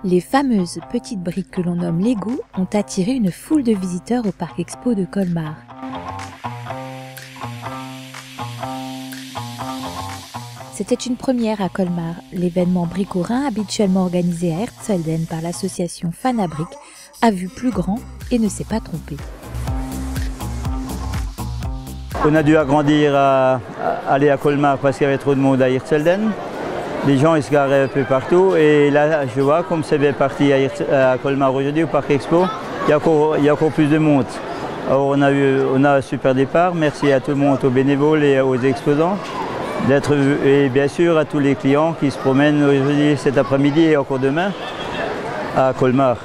Les fameuses petites briques que l'on nomme Lego ont attiré une foule de visiteurs au Parc Expo de Colmar. C'était une première à Colmar. L'événement bricorin, habituellement organisé à Herzfelden par l'association Fanabric, a vu plus grand et ne s'est pas trompé. On a dû agrandir à aller à Colmar parce qu'il y avait trop de monde à Herzfelden. Les gens ils se garaient un peu partout et là je vois comme c'est bien parti à Colmar aujourd'hui au Parc Expo, il y a encore plus de monde. Alors on a un super départ, merci à tout le monde, aux bénévoles et aux exposants d'être et bien sûr à tous les clients qui se promènent aujourd'hui cet après-midi et encore demain à Colmar.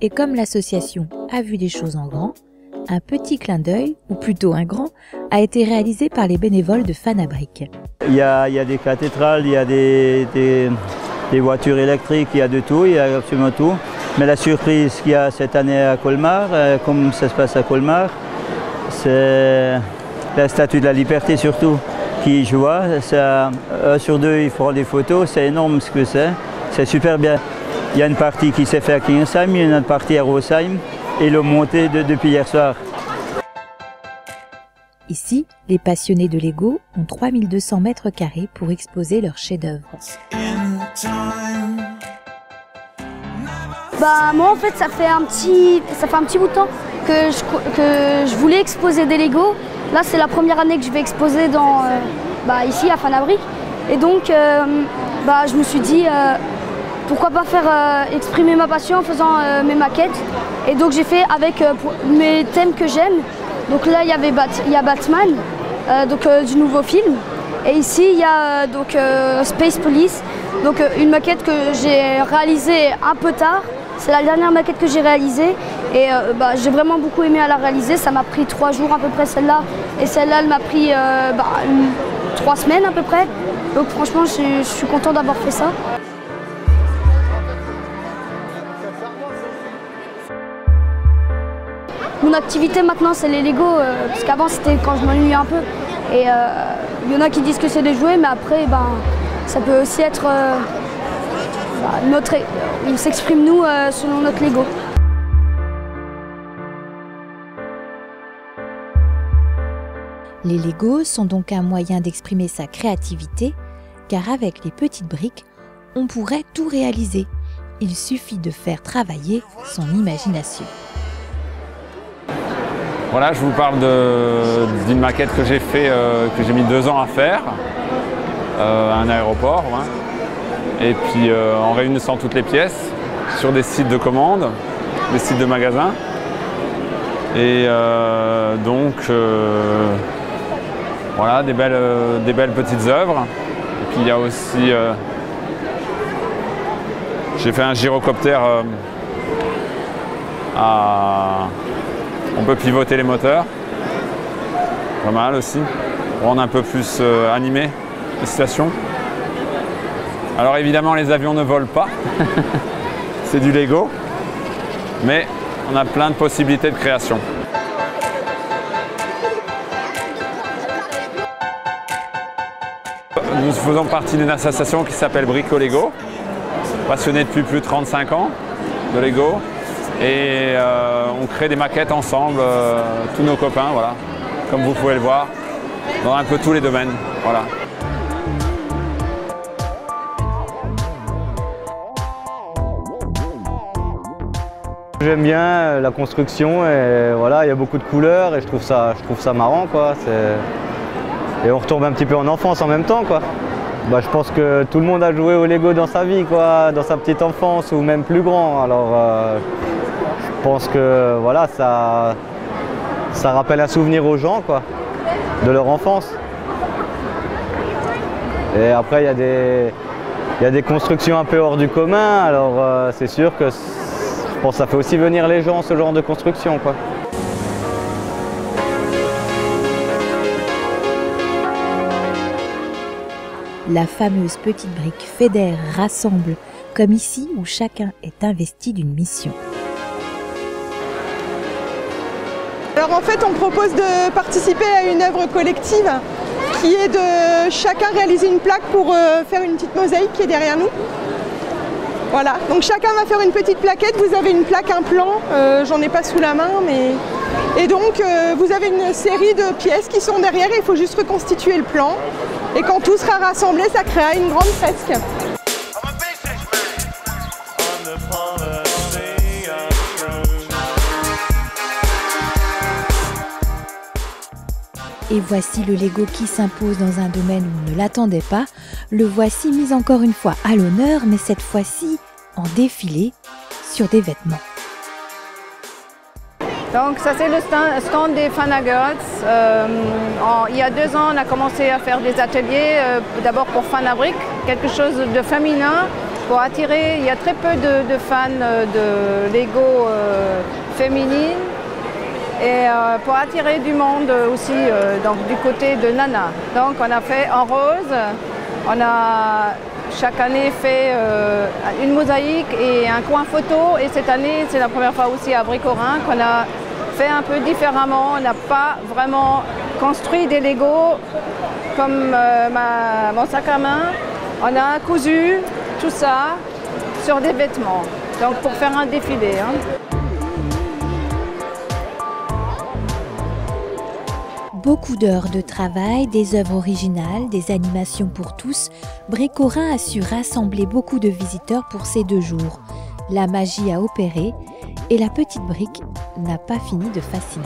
Et comme l'association a vu des choses en grand, un petit clin d'œil, ou plutôt un grand, a été réalisé par les bénévoles de Fanabric. Il y a des cathédrales, il y a des voitures électriques, il y a de tout, il y a absolument tout. Mais la surprise qu'il y a cette année à Colmar, comme ça se passe à Colmar, c'est la Statue de la Liberté surtout, qui je vois, un sur deux ils feront des photos, c'est énorme ce que c'est super bien. Il y a une partie qui s'est faite à Kingsheim, il y a une autre partie à Rosheim et le monté depuis hier soir. Ici, les passionnés de Lego ont 3200 mètres carrés pour exposer leurs chefs-d'œuvre. Moi en fait ça fait un petit bout de temps que je voulais exposer des Lego. Là c'est la première année que je vais exposer ici à Fanabric. Et donc je me suis dit pourquoi pas faire exprimer ma passion en faisant mes maquettes. Et donc j'ai fait avec mes thèmes que j'aime. Donc là il y a Batman, du nouveau film. Et ici il y a Space Police, donc une maquette que j'ai réalisée un peu tard. C'est la dernière maquette que j'ai réalisée et j'ai vraiment beaucoup aimé à la réaliser. Ça m'a pris 3 jours à peu près celle-là. Et celle-là elle m'a pris 3 semaines à peu près. Donc franchement je suis content d'avoir fait ça. Mon activité maintenant c'est les Lego, parce qu'avant c'était quand je m'ennuyais un peu. Et il y en a qui disent que c'est des jouets, mais après ça peut aussi être on s'exprime nous selon notre Lego. Les Legos sont donc un moyen d'exprimer sa créativité, car avec les petites briques, on pourrait tout réaliser. Il suffit de faire travailler son imagination. Voilà, je vous parle d'une maquette que j'ai fait, que j'ai mis 2 ans à faire, à un aéroport. Ouais. Et puis en réunissant toutes les pièces sur des sites de commande, des sites de magasins. Et voilà, des belles petites œuvres. Et puis il y a aussi, j'ai fait un gyrocoptère on peut pivoter les moteurs, pas mal aussi, pour rendre un peu plus animé les situations. Alors évidemment les avions ne volent pas, c'est du Lego, mais on a plein de possibilités de création. Nous faisons partie d'une association qui s'appelle Brico Lego, passionnée depuis plus de 35 ans de Lego. Et on crée des maquettes ensemble, tous nos copains, voilà, comme vous pouvez le voir, dans un peu tous les domaines. Voilà. J'aime bien la construction et voilà, il y a beaucoup de couleurs et je trouve ça marrant, quoi. Et on retombe un petit peu en enfance en même temps, quoi. Je pense que tout le monde a joué au Lego dans sa vie, quoi, dans sa petite enfance ou même plus grand. Alors je pense que voilà, ça rappelle un souvenir aux gens, quoi, de leur enfance. Et après il y a des constructions un peu hors du commun, alors c'est sûr que je pense que ça fait aussi venir les gens, ce genre de construction, quoi. La fameuse petite brique fédère, rassemble, comme ici où chacun est investi d'une mission. Alors en fait, on propose de participer à une œuvre collective qui est de chacun réaliser une plaque pour faire une petite mosaïque qui est derrière nous. Voilà, donc chacun va faire une petite plaquette. Vous avez une plaque, un plan, j'en ai pas sous la main, mais... Et donc vous avez une série de pièces qui sont derrière et il faut juste reconstituer le plan. Et quand tout sera rassemblé, ça créera une grande fresque. Et voici le Lego qui s'impose dans un domaine où on ne l'attendait pas. Le voici mis encore une fois à l'honneur, mais cette fois-ci en défilé sur des vêtements. Donc ça c'est le stand des Fanagirls. Il y a 2 ans on a commencé à faire des ateliers, d'abord pour Fanabric, quelque chose de féminin pour attirer. Il y a très peu de fans de Lego féminines. Et pour attirer du monde aussi donc, du côté de Nana. Donc on a fait en rose, on a chaque année fait une mosaïque et un coin photo. Et cette année, c'est la première fois aussi à Bricorin qu'on a fait un peu différemment. On n'a pas vraiment construit des Legos comme mon sac à main. On a cousu tout ça sur des vêtements, donc pour faire un défilé. Beaucoup d'heures de travail, des œuvres originales, des animations pour tous, Bricorin a su rassembler beaucoup de visiteurs pour ces 2 jours. La magie a opéré et la petite brique n'a pas fini de fasciner.